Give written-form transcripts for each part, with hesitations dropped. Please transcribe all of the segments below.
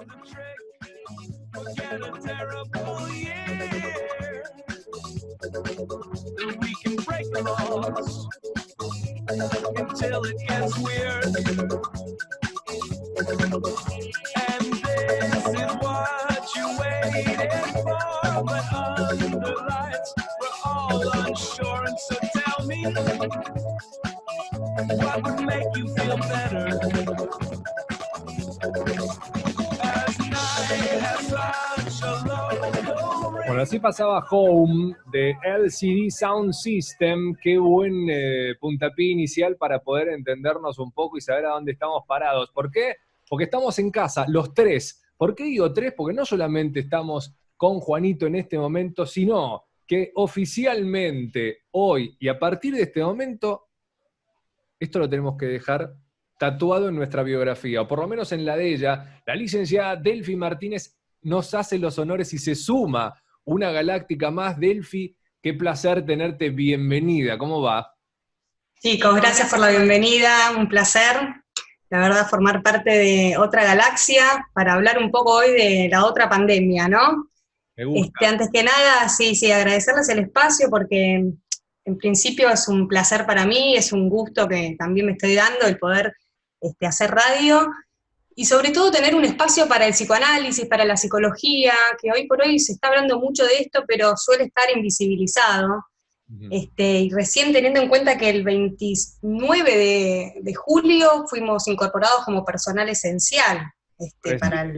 Forget a terrible year. We can break the laws until it gets weird. And this is what you waited for. But under lights, we're all unsure. And so tell me, what would make you feel better? Bueno, así pasaba Home de LCD Sound System. Qué buen puntapié inicial para poder entendernos un poco y saber a dónde estamos parados. ¿Por qué? Porque estamos en casa, los tres. ¿Por qué digo tres? Porque no solamente estamos con Juanito en este momento, sino que oficialmente hoy y a partir de este momento, esto lo tenemos que dejar tatuado en nuestra biografía, o por lo menos en la de ella. La licenciada Delphi Martínez nos hace los honores y se suma una galáctica más. Delphi, qué placer tenerte, bienvenida. ¿Cómo va? Chicos, gracias por la bienvenida, un placer, la verdad, formar parte de otra galaxia para hablar un poco hoy de la otra pandemia, ¿no? Me gusta. Antes que nada, sí, agradecerles el espacio porque en principio es un placer para mí, es un gusto que también me estoy dando el poder hacer radio, y sobre todo tener un espacio para el psicoanálisis, para la psicología, que hoy por hoy se está hablando mucho de esto, pero suele estar invisibilizado. Y recién teniendo en cuenta que el 29 de julio fuimos incorporados como personal esencial para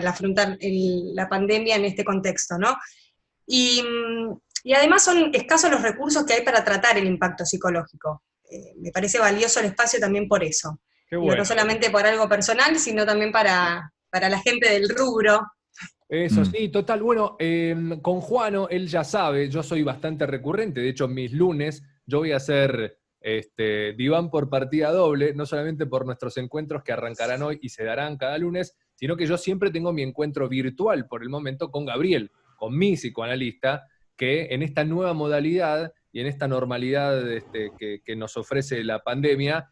afrontar la pandemia en este contexto, ¿no? Y además son escasos los recursos que hay para tratar el impacto psicológico. Me parece valioso el espacio también por eso. Qué bueno. No solamente por algo personal, sino también para la gente del rubro. Eso sí, total. Bueno, con Juano, él ya sabe, yo soy bastante recurrente, de hecho mis lunes yo voy a hacer diván por partida doble, no solamente por nuestros encuentros que arrancarán hoy y se darán cada lunes, sino que yo siempre tengo mi encuentro virtual por el momento con Gabriel, con mi psicoanalista, que en esta nueva modalidad y en esta normalidad que nos ofrece la pandemia,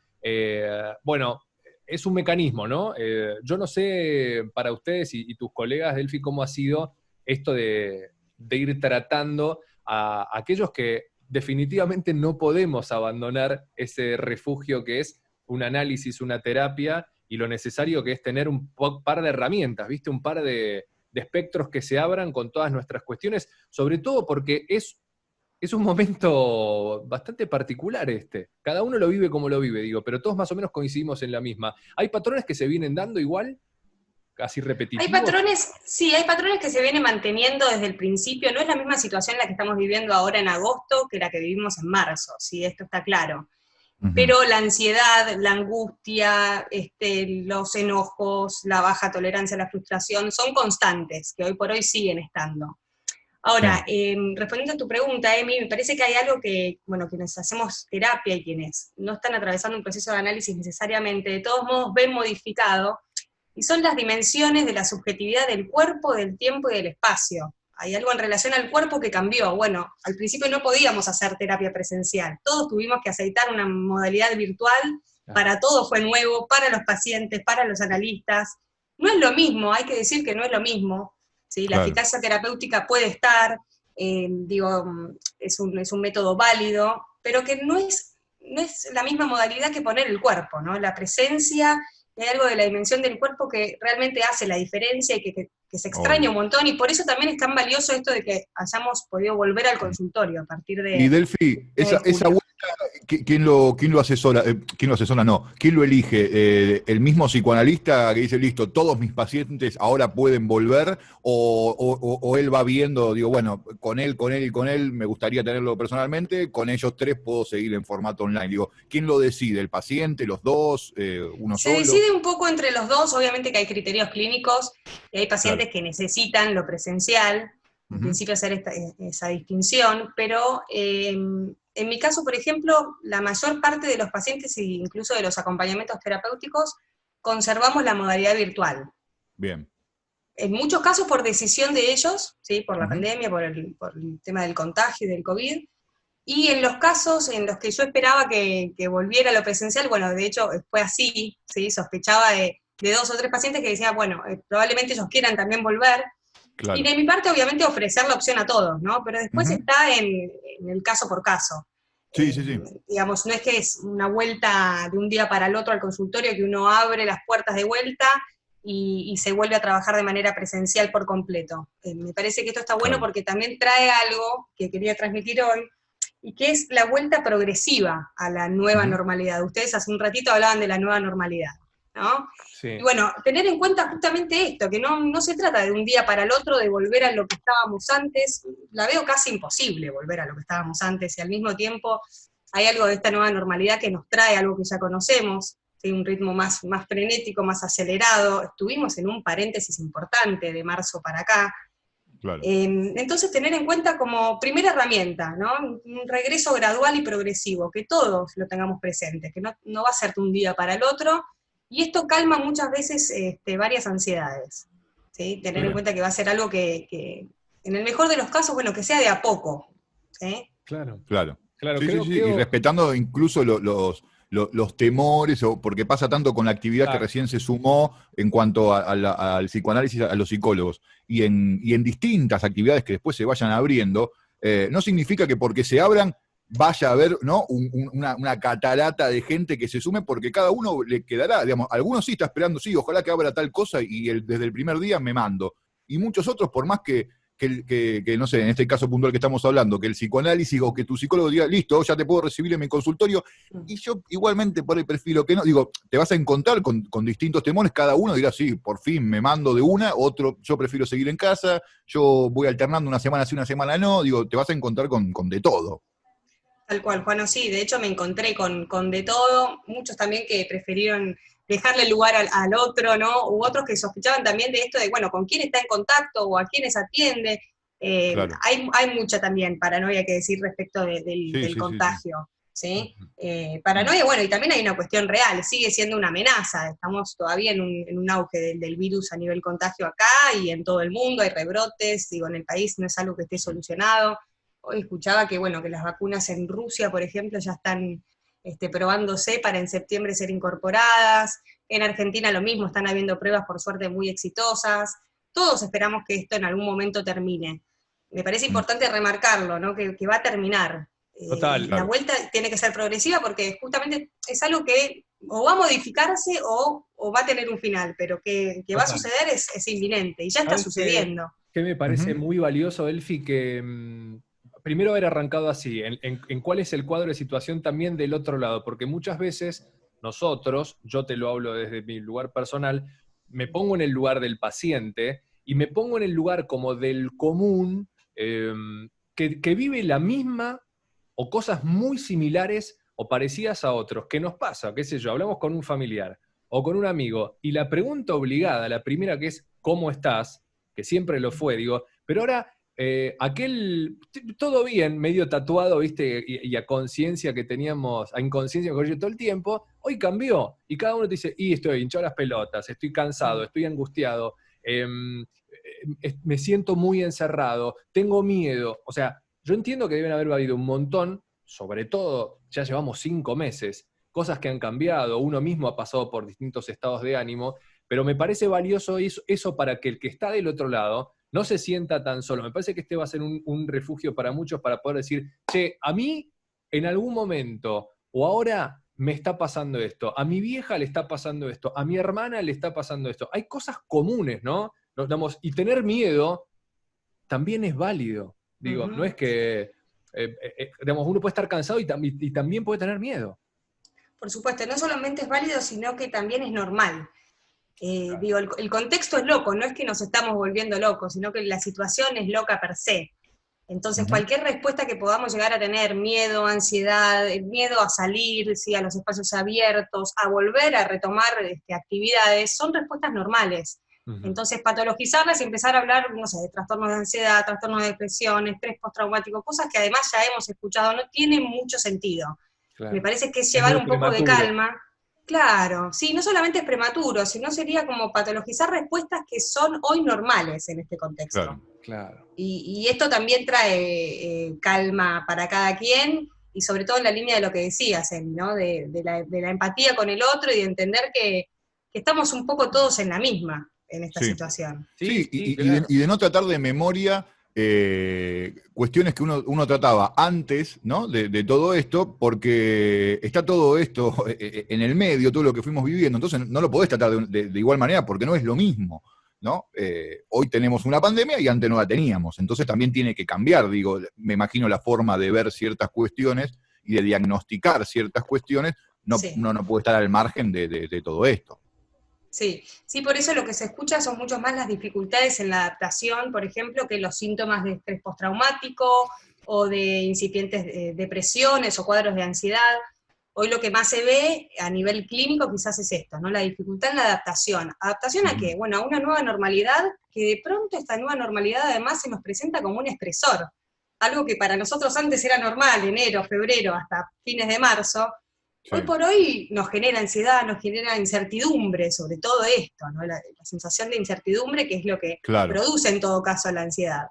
bueno, es un mecanismo, ¿no? Yo no sé para ustedes y tus colegas, Delphi, cómo ha sido esto de ir tratando a aquellos que definitivamente no podemos abandonar ese refugio que es un análisis, una terapia, y lo necesario que es tener un par de herramientas, ¿viste? Un par de espectros que se abran con todas nuestras cuestiones, sobre todo porque es un momento bastante particular Cada uno lo vive como lo vive, digo, pero todos más o menos coincidimos en la misma. ¿Hay patrones que se vienen dando igual? ¿Casi repetitivos? Hay patrones que se vienen manteniendo desde el principio. No es la misma situación la que estamos viviendo ahora en agosto que la que vivimos en marzo, ¿sí? Esto está claro. Pero la ansiedad, la angustia, los enojos, la baja tolerancia a la frustración son constantes, que hoy por hoy siguen estando. Ahora, respondiendo a tu pregunta, Emi, me parece que hay algo que, bueno, quienes hacemos terapia y quienes no están atravesando un proceso de análisis necesariamente, de todos modos ven modificado, y son las dimensiones de la subjetividad del cuerpo, del tiempo y del espacio. Hay algo en relación al cuerpo que cambió. Bueno, al principio no podíamos hacer terapia presencial, todos tuvimos que aceitar una modalidad virtual, para todo fue nuevo, para los pacientes, para los analistas. No es lo mismo, hay que decir que no es lo mismo. ¿Sí? La eficacia terapéutica puede estar, es un método válido, pero que no es la misma modalidad que poner el cuerpo, ¿no? La presencia, hay algo de la dimensión del cuerpo que realmente hace la diferencia y que se extraña un montón, y por eso también es tan valioso esto de que hayamos podido volver al consultorio a partir de... Y Delphi, esa vuelta, ¿quién lo asesora? ¿Quién lo asesora? No, ¿quién lo elige? ¿El mismo psicoanalista que dice, listo, todos mis pacientes ahora pueden volver? ¿O él va viendo, digo, bueno, con él y con él me gustaría tenerlo personalmente, con ellos tres puedo seguir en formato online? Digo, ¿quién lo decide? ¿El paciente, los dos, uno solo? Se decide un poco entre los dos, obviamente que hay criterios clínicos, y hay pacientes que necesitan lo presencial, en principio hacer esa distinción, pero en mi caso, por ejemplo, la mayor parte de los pacientes, e incluso de los acompañamientos terapéuticos, conservamos la modalidad virtual. Bien. En muchos casos por decisión de ellos, ¿sí? Por la pandemia, por el tema del contagio y del COVID, y en los casos en los que yo esperaba que volviera lo presencial, bueno, de hecho fue así, ¿sí? Sospechaba de de 2 o 3 pacientes que decían, bueno, probablemente ellos quieran también volver. Claro. Y de mi parte, obviamente, ofrecer la opción a todos, ¿no? Pero después está en el caso por caso. Sí, sí, sí. Digamos, no es que es una vuelta de un día para el otro al consultorio, que uno abre las puertas de vuelta y se vuelve a trabajar de manera presencial por completo. Me parece que esto está bueno porque también trae algo que quería transmitir hoy, y que es la vuelta progresiva a la nueva normalidad. Ustedes hace un ratito hablaban de la nueva normalidad, ¿no? Sí. Y bueno, tener en cuenta justamente esto, que no se trata de un día para el otro de volver a lo que estábamos antes. La veo casi imposible volver a lo que estábamos antes, y al mismo tiempo hay algo de esta nueva normalidad que nos trae algo que ya conocemos, ¿sí? Un ritmo más frenético, más acelerado. Estuvimos en un paréntesis importante de marzo para acá. Claro. Entonces tener en cuenta como primera herramienta, ¿no? Un regreso gradual y progresivo, que todos lo tengamos presente, que no va a ser de un día para el otro, y esto calma muchas veces varias ansiedades, ¿sí? Tener en cuenta que va a ser algo que, en el mejor de los casos, bueno, que sea de a poco, ¿sí? Claro. Sí, sí, sí. Y respetando incluso los temores, porque pasa tanto con la actividad que recién se sumó en cuanto al psicoanálisis, a los psicólogos, y en distintas actividades que después se vayan abriendo, no significa que porque se abran vaya a haber, ¿no? una catarata de gente que se sume, porque cada uno le quedará, digamos, algunos sí está esperando, sí, ojalá que abra tal cosa, y desde el primer día me mando. Y muchos otros, por más que no sé, en este caso puntual que estamos hablando, que el psicoanálisis o que tu psicólogo diga, listo, ya te puedo recibir en mi consultorio, y yo igualmente por el prefiero que no, digo, te vas a encontrar con distintos temores, cada uno dirá, sí, por fin me mando de una, otro, yo prefiero seguir en casa, yo voy alternando una semana sí, una semana no, digo, te vas a encontrar con de todo. Tal cual, Juan, sí, de hecho me encontré con de todo, muchos también que prefirieron dejarle lugar al otro, ¿no? U otros que sospechaban también de esto de, bueno, con quién está en contacto o a quiénes atiende. Claro. Hay mucha también paranoia que decir respecto del contagio, ¿sí? Paranoia, bueno, y también hay una cuestión real, sigue siendo una amenaza, estamos todavía en un auge del virus a nivel contagio acá y en todo el mundo, hay rebrotes, digo, en el país no es algo que esté solucionado. Hoy escuchaba que, bueno, que las vacunas en Rusia, por ejemplo, ya están probándose para en septiembre ser incorporadas. En Argentina lo mismo, están habiendo pruebas, por suerte, muy exitosas. Todos esperamos que esto en algún momento termine. Me parece importante remarcarlo, ¿no? Que va a terminar. Total. La vuelta tiene que ser progresiva porque justamente es algo que o va a modificarse o va a tener un final, pero que va a suceder es inminente y ya está sucediendo. ¿Qué me parece muy valioso, Elfi? Que primero haber arrancado así, en cuál es el cuadro de situación también del otro lado, porque muchas veces nosotros, yo te lo hablo desde mi lugar personal, me pongo en el lugar del paciente y me pongo en el lugar como del común que vive la misma o cosas muy similares o parecidas a otros. ¿Qué nos pasa? ¿Qué sé yo? Hablamos con un familiar o con un amigo y la pregunta obligada, la primera que es ¿cómo estás? Que siempre lo fue, digo, pero ahora aquel, todo bien, medio tatuado, ¿viste? Y a conciencia que teníamos, a inconsciencia que corrió todo el tiempo, hoy cambió. Y cada uno te dice, y estoy hinchado las pelotas, estoy cansado, estoy angustiado, me siento muy encerrado, tengo miedo. O sea, yo entiendo que deben haber habido un montón, sobre todo, ya llevamos 5 meses, cosas que han cambiado, uno mismo ha pasado por distintos estados de ánimo, pero me parece valioso eso para que el que está del otro lado no se sienta tan solo. Me parece que este va a ser un refugio para muchos para poder decir, che, a mí en algún momento o ahora me está pasando esto, a mi vieja le está pasando esto, a mi hermana le está pasando esto. Hay cosas comunes, ¿no? Y tener miedo también es válido. Digo, no es que, uno puede estar cansado y también puede tener miedo. Por supuesto, no solamente es válido, sino que también es normal. Digo, el contexto es loco, no es que nos estamos volviendo locos, sino que la situación es loca per se. Entonces, cualquier respuesta que podamos llegar a tener, miedo, ansiedad, miedo a salir, ¿sí? A los espacios abiertos, a volver a retomar actividades, son respuestas normales. Entonces, patologizarlas y empezar a hablar, no sé, de trastornos de ansiedad, trastornos de depresión, estrés postraumático, cosas que además ya hemos escuchado, no tienen mucho sentido. Claro. Me parece que es llevar un poco de calma. Claro, sí, no solamente es prematuro, sino sería como patologizar respuestas que son hoy normales en este contexto. Claro, claro. Y esto también trae calma para cada quien, y sobre todo en la línea de lo que decías, Emi, ¿no? De la empatía con el otro y de entender que que estamos un poco todos en la misma en esta Sí. situación. Sí, claro. y de no tratar de memoria cuestiones que uno trataba antes, ¿no? de todo esto, porque está todo esto en el medio, todo lo que fuimos viviendo, entonces no lo podés tratar de igual manera porque no es lo mismo, ¿no? Hoy tenemos una pandemia y antes no la teníamos, entonces también tiene que cambiar, digo, me imagino la forma de ver ciertas cuestiones y de diagnosticar ciertas cuestiones, Sí. no puede estar al margen de todo esto. Sí, sí, por eso lo que se escucha son mucho más las dificultades en la adaptación, por ejemplo, que los síntomas de estrés postraumático o de incipientes depresiones o cuadros de ansiedad. Hoy lo que más se ve a nivel clínico quizás es esto, ¿no? La dificultad en la adaptación. ¿Adaptación a qué? Bueno, a una nueva normalidad, que de pronto esta nueva normalidad además se nos presenta como un estresor. Algo que para nosotros antes era normal, enero, febrero, hasta fines de marzo, Sí, hoy por hoy nos genera ansiedad, nos genera incertidumbre sobre todo esto, ¿no? La sensación de incertidumbre, que es lo que claro, produce en todo caso la ansiedad.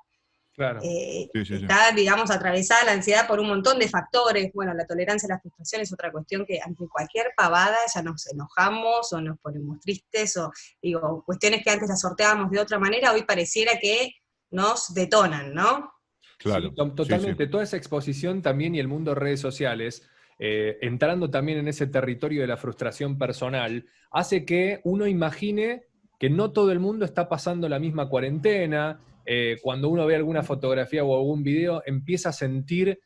Claro. sí. Está, digamos, atravesada la ansiedad por un montón de factores. Bueno, la tolerancia a la frustración es otra cuestión que ante cualquier pavada ya nos enojamos o nos ponemos tristes, o digo, cuestiones que antes las sorteábamos de otra manera, hoy pareciera que nos detonan, ¿no? claro. Sí, Sí, totalmente. Toda esa exposición también y el mundo de redes sociales, entrando también en ese territorio de la frustración personal, hace que uno imagine que no todo el mundo está pasando la misma cuarentena. Cuando uno ve alguna fotografía o algún video, empieza a sentir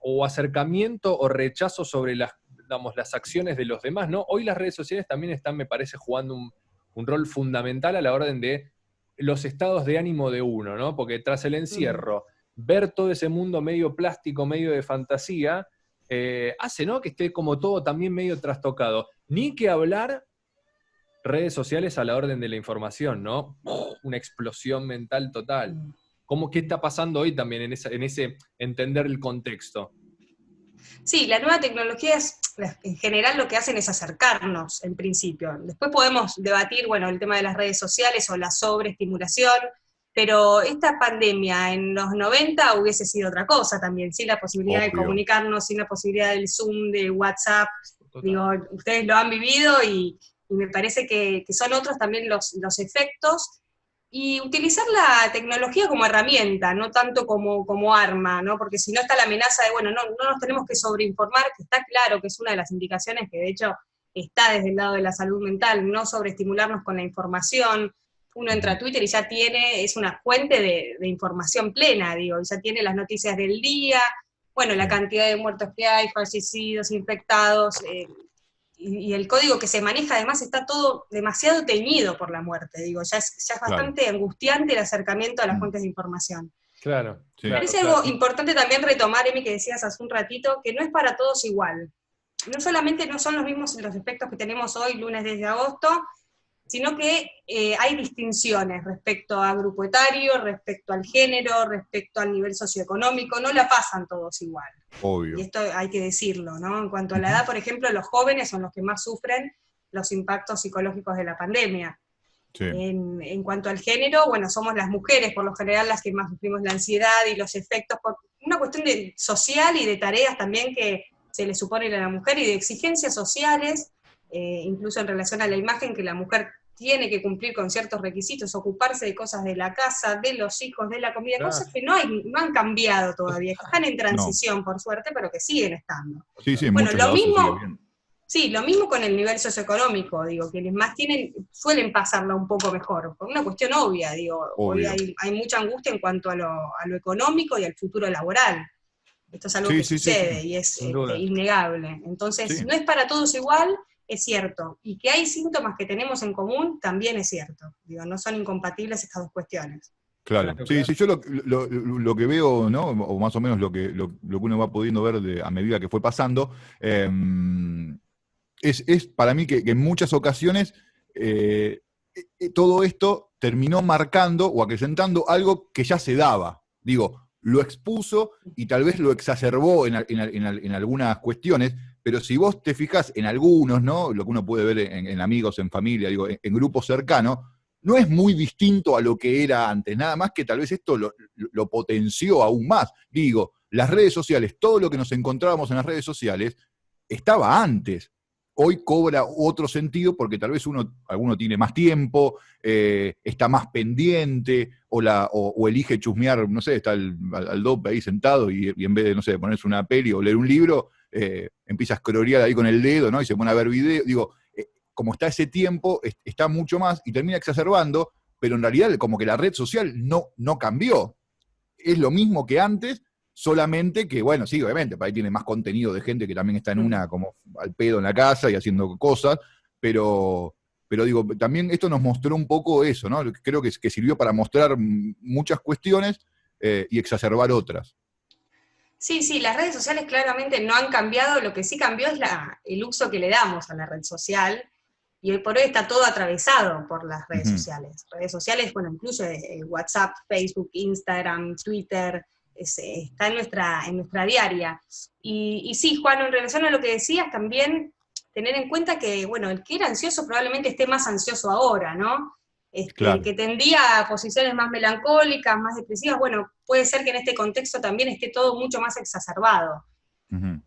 o acercamiento o rechazo sobre digamos, las acciones de los demás, ¿no? Hoy las redes sociales también están, me parece, jugando un rol fundamental a la orden de los estados de ánimo de uno, ¿no? Porque tras el encierro, ver todo ese mundo medio plástico, medio de fantasía, hace, ¿no? Que esté como todo también medio trastocado. Ni que hablar redes sociales a la orden de la información, ¿no? Una explosión mental total. ¿Qué está pasando hoy también en ese entender el contexto? Sí, la nueva tecnología en general lo que hacen es acercarnos, en principio. Después podemos debatir, bueno, el tema de las redes sociales o la sobreestimulación, pero esta pandemia en los 90 hubiese sido otra cosa también, sin la posibilidad de obvio. comunicarnos, sin la posibilidad del Zoom, de WhatsApp. Total. Digo, ustedes lo han vivido y me parece que son otros también los efectos. Y utilizar la tecnología como herramienta, no tanto como arma, ¿no? Porque si no está la amenaza de, bueno, no nos tenemos que sobreinformar, que está claro que es una de las indicaciones que de hecho está desde el lado de la salud mental, no sobreestimularnos con la información. Uno entra a Twitter y ya es una fuente de información plena, digo, ya tiene las noticias del día, bueno, la cantidad de muertos que hay, fallecidos, infectados, y el código que se maneja además está todo demasiado teñido por la muerte, digo, ya es bastante angustiante el acercamiento a las fuentes de información. Claro. Sí. Me parece algo importante también retomar, Emi, que decías hace un ratito, que no es para todos igual. No solamente no son los mismos los efectos que tenemos hoy, lunes desde agosto, sino que hay distinciones respecto a grupo etario, respecto al género, respecto al nivel socioeconómico, no la pasan todos igual. Obvio. Y esto hay que decirlo, ¿no? En cuanto a la edad, por ejemplo, los jóvenes son los que más sufren los impactos psicológicos de la pandemia. Sí. En cuanto al género, bueno, somos las mujeres por lo general las que más sufrimos la ansiedad y los efectos, por una cuestión social y de tareas también que se le suponen a la mujer y de exigencias sociales, incluso en relación a la imagen que la mujer tiene que cumplir con ciertos requisitos, ocuparse de cosas de la casa, de los hijos, de la comida, cosas que no han cambiado todavía, que están en transición, por suerte, pero que siguen estando. Sí, en Bueno, muchos lo lados se sigue mismo, viendo. sí, lo mismo con el nivel socioeconómico, digo, quienes más tienen suelen pasarla un poco mejor, por una cuestión obvia, digo, hoy hay mucha angustia en cuanto a lo económico y al futuro laboral. Esto es algo que sucede y es innegable. Entonces, no es para todos igual, es cierto. Y que hay síntomas que tenemos en común, también es cierto. Digo, no son incompatibles estas dos cuestiones. Claro. Sí, yo lo que veo, ¿no? O más o menos lo que uno va pudiendo ver a medida que fue pasando, es para mí que en muchas ocasiones todo esto terminó marcando o acrecentando algo que ya se daba. Digo, lo expuso y tal vez lo exacerbó en algunas cuestiones, pero si vos te fijás en algunos, ¿no? Lo que uno puede ver en amigos, en familia, digo, en grupos cercanos, no es muy distinto a lo que era antes, nada más que tal vez esto lo potenció aún más. Digo, las redes sociales, todo lo que nos encontrábamos en las redes sociales, estaba antes. hoy cobra otro sentido porque tal vez alguno tiene más tiempo, está más pendiente, o elige chusmear, no sé, está al dope ahí sentado y en vez de, no sé, ponerse una peli o leer un libro, empieza a scrollear ahí con el dedo, ¿no? Y se pone a ver videos. Digo, como está ese tiempo, está mucho más y termina exacerbando, pero en realidad como que la red social no cambió. Es lo mismo que antes, solamente que, bueno, sí, obviamente, para ahí tiene más contenido de gente que también está en una como al pedo en la casa y haciendo cosas, pero digo, también esto nos mostró un poco eso, ¿no? Creo que sirvió para mostrar muchas cuestiones y exacerbar otras. Sí, las redes sociales claramente no han cambiado, lo que sí cambió es el uso que le damos a la red social, y hoy por hoy está todo atravesado por las redes sociales. Redes sociales, bueno, incluso WhatsApp, Facebook, Instagram, Twitter, está en nuestra diaria. Y sí, Juan, en relación a lo que decías, también tener en cuenta que, bueno, el que era ansioso probablemente esté más ansioso ahora, ¿no? Claro. El que tendía a posiciones más melancólicas, más depresivas, bueno, puede ser que en este contexto también esté todo mucho más exacerbado.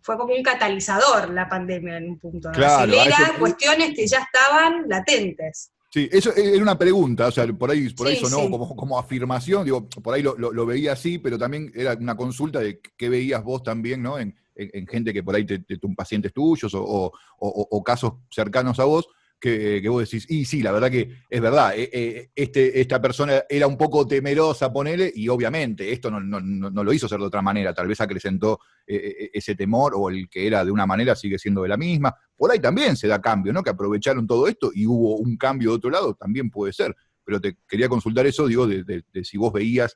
Fue como un catalizador la pandemia en un punto, ¿no? Claro, acelera cuestiones que ya estaban latentes. Sí, eso era una pregunta, o sea, por ahí sonó sí. como afirmación, digo, por ahí lo veía así, pero también era una consulta de qué veías vos también, ¿no? En gente que por ahí pacientes tuyos o casos cercanos a vos, que vos decís, y sí, la verdad que es verdad, esta persona era un poco temerosa, ponele, y obviamente esto no lo hizo ser de otra manera, tal vez acrecentó ese temor, o el que era de una manera sigue siendo de la misma. Por ahí también se da cambio, ¿no? Que aprovecharon todo esto y hubo un cambio de otro lado, también puede ser. Pero te quería consultar eso, digo, de si vos veías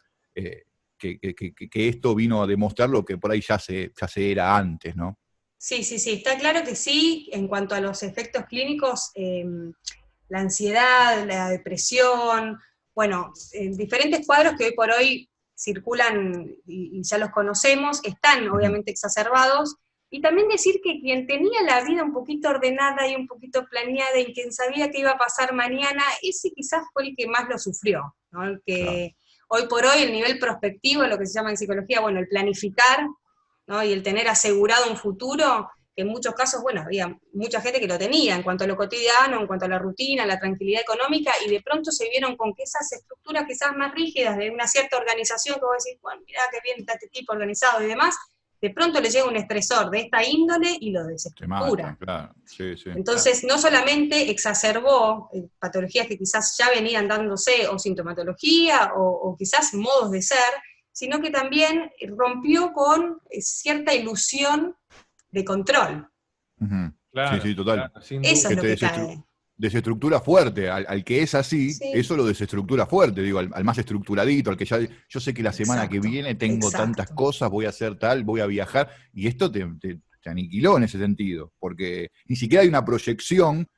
que esto vino a demostrar lo que por ahí ya se era antes, ¿no? Sí, está claro que sí, en cuanto a los efectos clínicos, la ansiedad, la depresión, bueno, diferentes cuadros que hoy por hoy circulan y ya los conocemos, están obviamente exacerbados, y también decir que quien tenía la vida un poquito ordenada y un poquito planeada y quien sabía qué iba a pasar mañana, ese quizás fue el que más lo sufrió, ¿no? El que hoy por hoy el nivel prospectivo, lo que se llama en psicología, bueno, el planificar, ¿no? Y el tener asegurado un futuro, que en muchos casos, bueno, había mucha gente que lo tenía en cuanto a lo cotidiano, en cuanto a la rutina, la tranquilidad económica, y de pronto se vieron con que esas estructuras quizás más rígidas de una cierta organización, que vos decís, bueno, mirá qué bien está este tipo organizado y demás, de pronto le llega un estresor de esta índole y lo desestructura. Claro. Sí, Entonces, no solamente exacerbó patologías que quizás ya venían dándose, o sintomatología, o quizás modos de ser, sino que también rompió con cierta ilusión de control. Claro, sí, total. Claro, sin Eso duda. es lo que cae. Desestructura fuerte, al que es así, eso lo desestructura fuerte, digo, al más estructuradito, al que ya, yo sé que la semana que viene tengo tantas cosas, voy a hacer tal, voy a viajar, y esto te aniquiló en ese sentido, porque ni siquiera hay una proyección,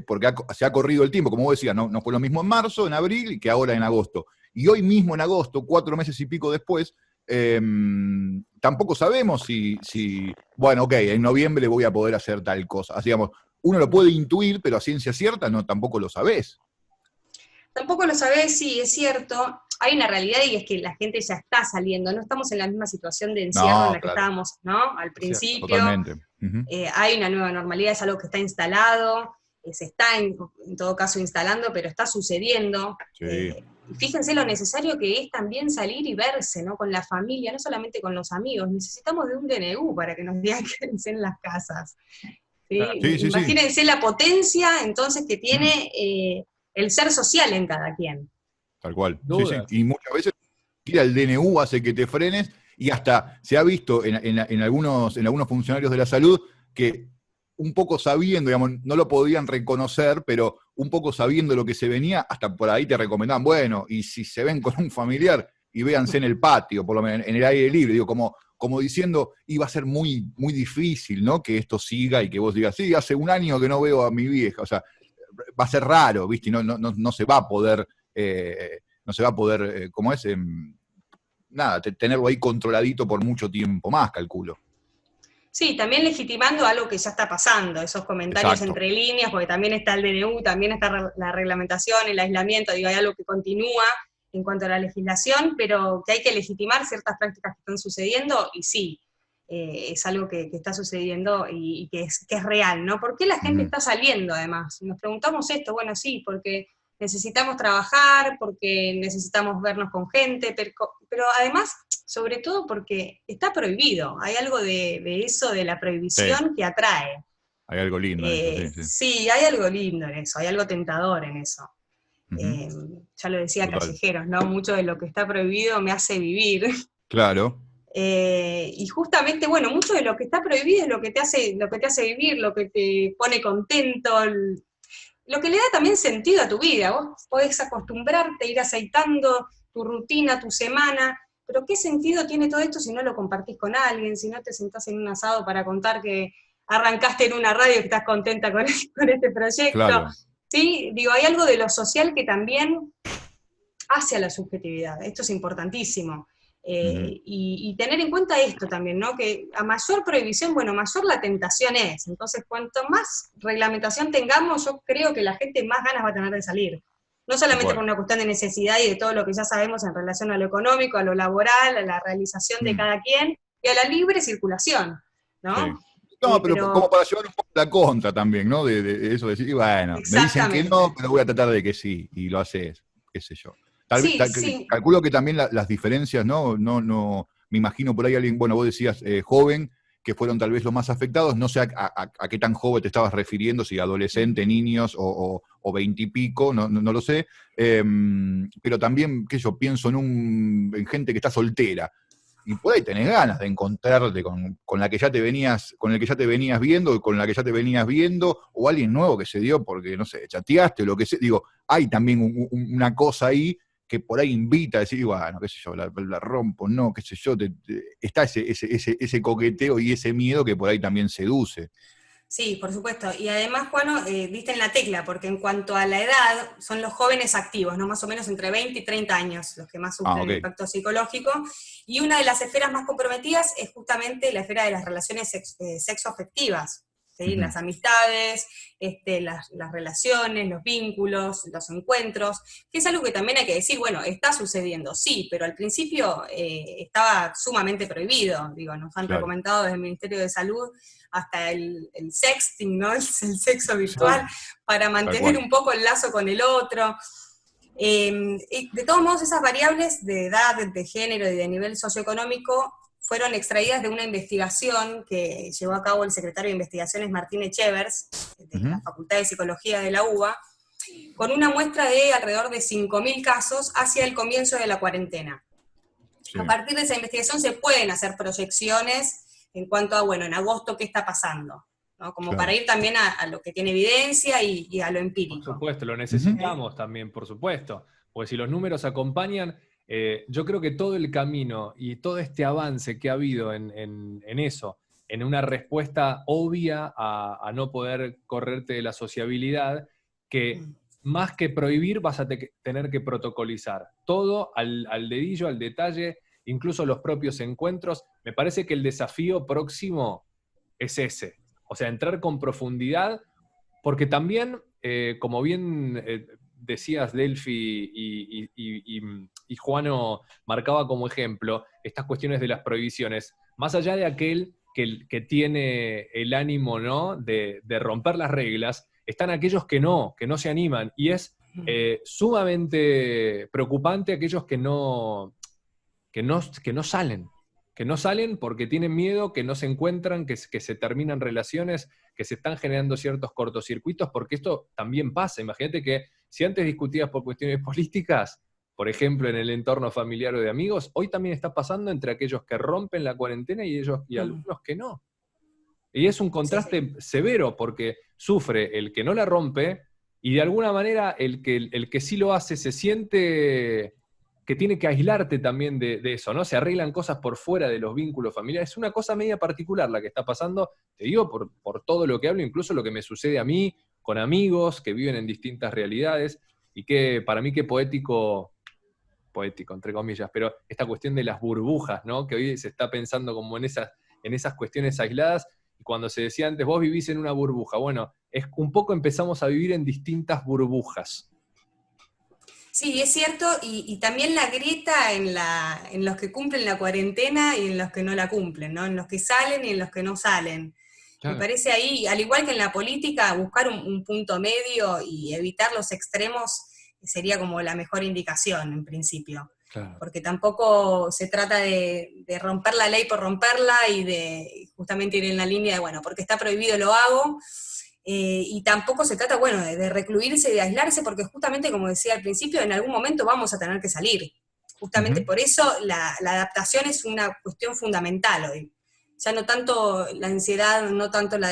porque se ha corrido el tiempo, como vos decías, no fue lo mismo en marzo, en abril, que ahora en agosto. Y hoy mismo en agosto, 4 meses y pico después, tampoco sabemos si, bueno, ok, en noviembre voy a poder hacer tal cosa. Así, digamos, uno lo puede intuir, pero a ciencia cierta tampoco lo sabés. Tampoco lo sabés, sí, es cierto. Hay una realidad y es que la gente ya está saliendo. No estamos en la misma situación de encierro en la que estábamos, ¿no? Al principio. Totalmente. Hay una nueva normalidad, es algo que está instalado, se está en todo caso instalando, pero está sucediendo. Sí. Fíjense lo necesario que es también salir y verse, ¿no? Con la familia, no solamente con los amigos. Necesitamos de un DNU para que nos digan quédense en las casas. ¿Sí? Sí, Imagínense la potencia entonces que tiene el ser social en cada quien. Tal cual. Sí. Y muchas veces ir al DNU hace que te frenes, y hasta se ha visto en algunos funcionarios de la salud que un poco sabiendo, digamos, no lo podían reconocer, pero un poco sabiendo lo que se venía, hasta por ahí te recomendaban, bueno, y si se ven con un familiar, y véanse en el patio, por lo menos en el aire libre, digo, como diciendo, iba a ser muy, muy difícil, ¿no? Que esto siga y que vos digas, sí, hace un año que no veo a mi vieja, o sea, va a ser raro, ¿viste? No se va a poder, ¿cómo es? Nada, tenerlo ahí controladito por mucho tiempo más, calculo. Sí, también legitimando algo que ya está pasando, esos comentarios entre líneas, porque también está el DNU, también está la reglamentación, el aislamiento, digo, hay algo que continúa en cuanto a la legislación, pero que hay que legitimar ciertas prácticas que están sucediendo, y sí. es algo que está sucediendo y que es real, ¿no? ¿Por qué la gente está saliendo, además? Nos preguntamos esto, bueno, sí, porque necesitamos trabajar, porque necesitamos vernos con gente, pero además, sobre todo porque está prohibido, hay algo de eso, de la prohibición que atrae. Hay algo lindo en eso, sí. Sí, hay algo lindo en eso, hay algo tentador en eso. Ya lo decía Total. Callejeros, ¿no? Mucho de lo que está prohibido me hace vivir. Claro. Y justamente, bueno, mucho de lo que está prohibido es lo que te hace vivir, lo que te pone contento, lo que le da también sentido a tu vida. Vos podés acostumbrarte, ir aceitando tu rutina, tu semana, pero ¿qué sentido tiene todo esto si no lo compartís con alguien, si no te sentás en un asado para contar que arrancaste en una radio y que estás contenta con este proyecto? Claro. ¿Sí? Digo, hay algo de lo social que también hace a la subjetividad, esto es importantísimo. Y tener en cuenta esto también, ¿no? Que a mayor prohibición, bueno, mayor la tentación es. Entonces, cuanto más reglamentación tengamos, yo creo que la gente más ganas va a tener de salir. No solamente por una cuestión de necesidad y de todo lo que ya sabemos en relación a lo económico, a lo laboral, a la realización de cada quien, y a la libre circulación, ¿no? Sí. No, pero como para llevar un poco la contra también, ¿no? De eso, decir, bueno, me dicen que no, pero voy a tratar de que sí, y lo haces, qué sé yo. Calculo que también las diferencias, ¿no? No, me imagino por ahí alguien, bueno, vos decías joven, que fueron tal vez los más afectados, no sé a qué tan joven te estabas refiriendo, si adolescente, niños o 20 y pico, no lo sé, pero también, que yo pienso en gente que está soltera, y por ahí tenés ganas de encontrarte con la que ya te venías, con el que ya te venías viendo, con la que ya te venías viendo, o alguien nuevo que se dio porque, no sé, chateaste o lo que sea. Digo, hay también una cosa ahí que por ahí invita a decir, bueno, qué sé yo, la rompo, no, qué sé yo, está ese coqueteo y ese miedo que por ahí también seduce. Sí, por supuesto. Y además, Juano, diste en la tecla, porque en cuanto a la edad, son los jóvenes activos, ¿no? Más o menos entre 20 y 30 años los que más sufren el impacto psicológico. Y una de las esferas más comprometidas es justamente la esfera de las relaciones sexoafectivas, ¿sí? Las amistades, las relaciones, los vínculos, los encuentros, que es algo que también hay que decir, bueno, está sucediendo, sí, pero al principio estaba sumamente prohibido. Digo, nos han recomendado desde el Ministerio de Salud hasta el sexting, ¿no? El sexo virtual, para mantener un poco el lazo con el otro. De todos modos, esas variables de edad, de género y de nivel socioeconómico fueron extraídas de una investigación que llevó a cabo el secretario de Investigaciones Martín Echevers, de la Facultad de Psicología de la UBA, con una muestra de alrededor de 5.000 casos hacia el comienzo de la cuarentena. Sí. A partir de esa investigación se pueden hacer proyecciones en cuanto a, bueno, en agosto, ¿qué está pasando? ¿No? Como para ir también a lo que tiene evidencia y a lo empírico. Por supuesto, lo necesitamos también, por supuesto. Porque si los números acompañan, yo creo que todo el camino y todo este avance que ha habido en eso, en una respuesta obvia a no poder correrte de la sociabilidad, que más que prohibir vas a tener que protocolizar. Todo al dedillo, al detalle, incluso los propios encuentros. Me parece que el desafío próximo es ese. O sea, entrar con profundidad, porque también, como bien decías, Delphi y Juano marcaba como ejemplo, estas cuestiones de las prohibiciones, más allá de aquel que tiene el ánimo, ¿no?, de romper las reglas, están aquellos que no se animan, y es sumamente preocupante aquellos que no salen porque tienen miedo, que no se encuentran, que se terminan relaciones, que se están generando ciertos cortocircuitos, porque esto también pasa. Imagínate que si antes discutías por cuestiones políticas, por ejemplo, en el entorno familiar o de amigos, hoy también está pasando entre aquellos que rompen la cuarentena y algunos que no. Y es un contraste severo, porque sufre el que no la rompe, y de alguna manera el que sí lo hace se siente que tiene que aislarte también de eso, ¿no? Se arreglan cosas por fuera de los vínculos familiares. Es una cosa media particular la que está pasando, te digo, por todo lo que hablo, incluso lo que me sucede a mí, con amigos que viven en distintas realidades, y que para mí qué poético, entre comillas, pero esta cuestión de las burbujas, ¿no? Que hoy se está pensando como en esas cuestiones aisladas, y cuando se decía antes, vos vivís en una burbuja, bueno, es un poco empezamos a vivir en distintas burbujas. Sí, es cierto, y también la grieta en los que cumplen la cuarentena y en los que no la cumplen, ¿no? En los que salen y en los que no salen. Me Claro, parece ahí, al igual que en la política, buscar un punto medio y evitar los extremos sería como la mejor indicación, en principio. claro. Porque tampoco se trata de romper la ley por romperla y de justamente ir en la línea de, bueno, porque está prohibido lo hago, y tampoco se trata, bueno, de recluirse y de aislarse, porque justamente, como decía al principio, en algún momento vamos a tener que salir. Justamente Ujú. por eso la adaptación es una cuestión fundamental hoy. Ya no tanto la ansiedad, no tanto la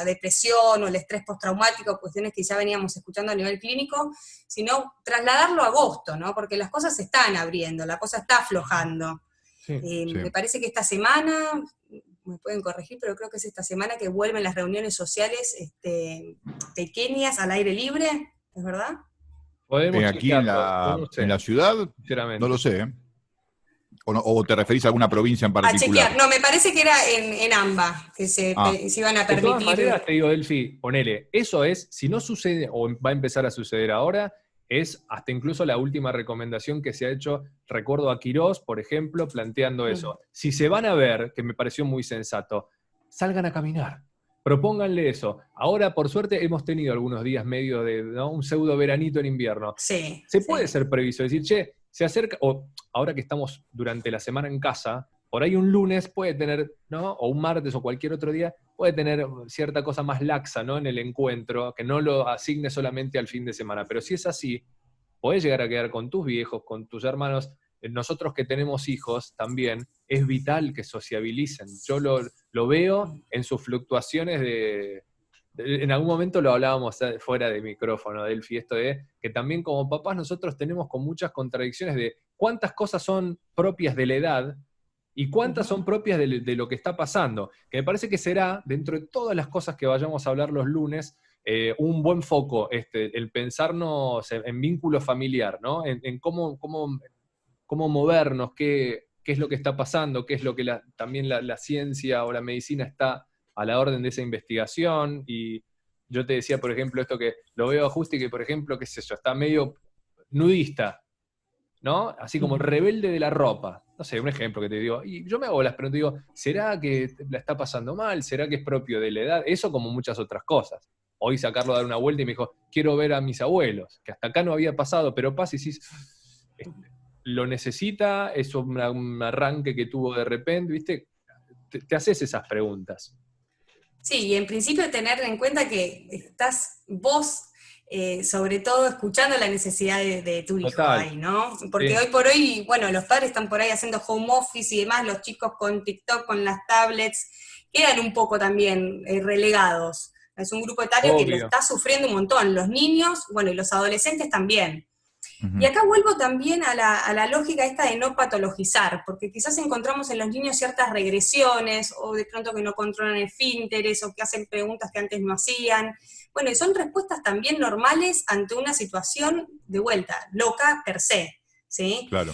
depresión o el estrés postraumático, cuestiones que ya veníamos escuchando a nivel clínico, sino trasladarlo a agosto, ¿no? Porque las cosas se están abriendo, la cosa está aflojando. Sí. Sí. Me parece que esta semana, me pueden corregir, pero creo que es esta semana que vuelven las reuniones sociales pequeñas al aire libre, ¿es verdad? Podemos Aquí chequearlo, yo no en sé, la ciudad, no sinceramente. lo sé, ¿eh? O te referís a alguna provincia en A chequear, particular. no, me parece que era en AMBA, que Ah, se iban a De todas permitir. maneras, te digo, Delphi, ponele, eso es, si no sucede o va a empezar a suceder ahora, es hasta incluso la última recomendación que se ha hecho, recuerdo a Quirós, por ejemplo, planteando eso. Si se van a ver, que me pareció muy sensato, salgan a caminar, propónganle eso. Ahora, por suerte, hemos tenido algunos días medio de, ¿no?, un pseudo veranito en invierno. Sí, Se sí. puede ser previso, decir, che, se acerca, o ahora que estamos durante la semana en casa, por ahí un lunes puede tener, ¿no?, o un martes o cualquier otro día, puede tener cierta cosa más laxa, ¿no?, en el encuentro, que no lo asigne solamente al fin de semana. Pero si es así, podés llegar a quedar con tus viejos, con tus hermanos. Nosotros que tenemos hijos también, es vital que sociabilicen. Yo lo veo en sus fluctuaciones en algún momento lo hablábamos fuera de micrófono, Delphi, esto de que también como papás nosotros tenemos con muchas contradicciones de cuántas cosas son propias de la edad y cuántas son propias de lo que está pasando. Que me parece que será, dentro de todas las cosas que vayamos a hablar los lunes, un buen foco el pensarnos en vínculo familiar, ¿no? En cómo movernos, qué es lo que está pasando, qué es lo que también la ciencia o la medicina está a la orden de esa investigación. Y yo te decía, por ejemplo, esto que lo veo a Justi, que por ejemplo, qué sé yo, está medio nudista, ¿no? Así como rebelde de la ropa. No sé, un ejemplo que te digo. Y yo me hago las preguntas, digo, ¿será que la está pasando mal? ¿Será que es propio de la edad? Eso como muchas otras cosas. Hoy sacarlo a dar una vuelta y me dijo, quiero ver a mis abuelos, que hasta acá no había pasado, pero pasa y decís, lo necesita, es un arranque que tuvo de repente, ¿viste? Te haces esas preguntas. Sí, y en principio tener en cuenta que estás vos, sobre todo, escuchando la necesidad de tu hijo Total. ahí, ¿no? Porque Sí. hoy por hoy, bueno, los padres están por ahí haciendo home office y demás, los chicos con TikTok, con las tablets, quedan un poco también relegados. Es un grupo etario que lo Obvio. está sufriendo un montón, los niños, bueno, y los adolescentes también. ujú. Y acá vuelvo también a la lógica esta de no patologizar, porque quizás encontramos en los niños ciertas regresiones, o de pronto que no controlan el esfínteres, o que hacen preguntas que antes no hacían. Bueno, y son respuestas también normales ante una situación, de vuelta, loca per se, ¿sí? Claro.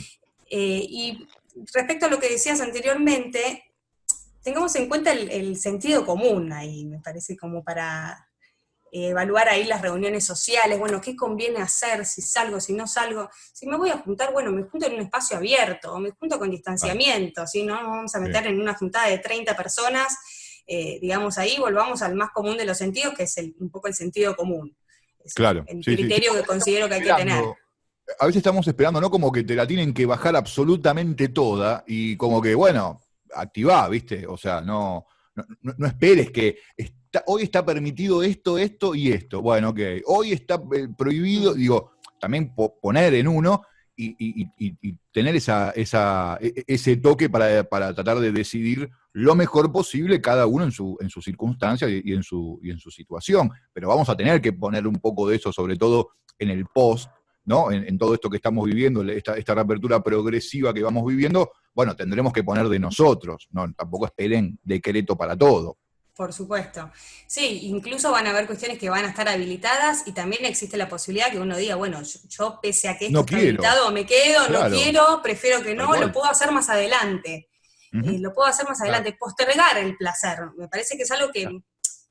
Y respecto a lo que decías anteriormente, tengamos en cuenta el sentido común ahí, me parece, como para evaluar ahí las reuniones sociales, bueno, qué conviene hacer, si salgo, si no salgo, si me voy a juntar, bueno, me junto en un espacio abierto, o me junto con distanciamiento, ¿sí? No nos vamos a meter Sí. en una juntada de 30 personas, digamos ahí, volvamos al más común de los sentidos, que es un poco el sentido común. Es Claro. el Sí, sí, sí. criterio que considero que hay que tener. A veces estamos esperando, ¿no? Como que te la tienen que bajar absolutamente toda y como que, bueno, activá, ¿viste? O sea, no esperes que hoy está permitido esto, esto y esto. Bueno, ok. Hoy está prohibido, digo, también poner en uno y tener ese toque para tratar de decidir lo mejor posible cada uno en su circunstancia y en su situación. Pero vamos a tener que poner un poco de eso, sobre todo en el post, ¿no? En todo esto que estamos viviendo, esta reapertura progresiva que vamos viviendo, bueno, tendremos que poner de nosotros, ¿no? Tampoco esperen decreto para todo. Por supuesto. Sí, incluso van a haber cuestiones que van a estar habilitadas y también existe la posibilidad que uno diga, bueno, yo pese a que esto No está quiero. habilitado, me quedo, Claro. no quiero, prefiero que Tal no, cual. lo puedo hacer más adelante. Ujú. Lo puedo hacer más adelante, postergar el placer. Me parece que es algo que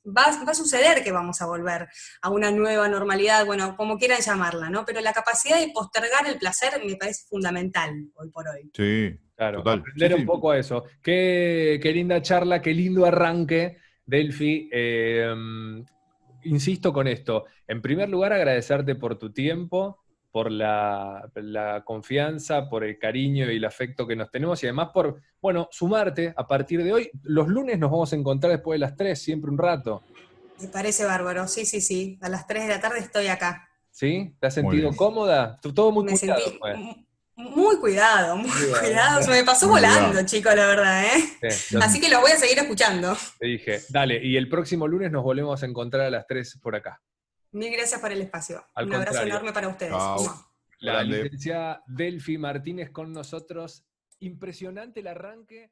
va a suceder que vamos a volver a una nueva normalidad, bueno, como quieran llamarla, ¿no? Pero la capacidad de postergar el placer me parece fundamental hoy por hoy. Sí, Claro, total. aprender Sí, un sí. poco a eso. Qué linda charla, qué lindo arranque, Delphi. Insisto con esto. En primer lugar, agradecerte por tu tiempo, por la confianza, por el cariño y el afecto que nos tenemos y además por, bueno, sumarte a partir de hoy. Los lunes nos vamos a encontrar después de las 3, siempre un rato. Me parece bárbaro, sí, sí, sí. A las 3 de la tarde estoy acá. ¿Sí? ¿Te has Muy sentido bien. cómoda? Todo muy Me cuidado, sentí pues. muy cuidado, muy Cuidado. cuidado. Se me pasó Muy volando, cuidado. chicos, la verdad, ¿eh? Sí, yo Así que lo voy a seguir escuchando. te dije, dale, y el próximo lunes nos volvemos a encontrar a las 3 por acá. Mil gracias por el espacio. Al Un abrazo contrario. enorme para ustedes. Chao. Mua. La Grande. licenciada Delphi Martínez con nosotros. Impresionante el arranque.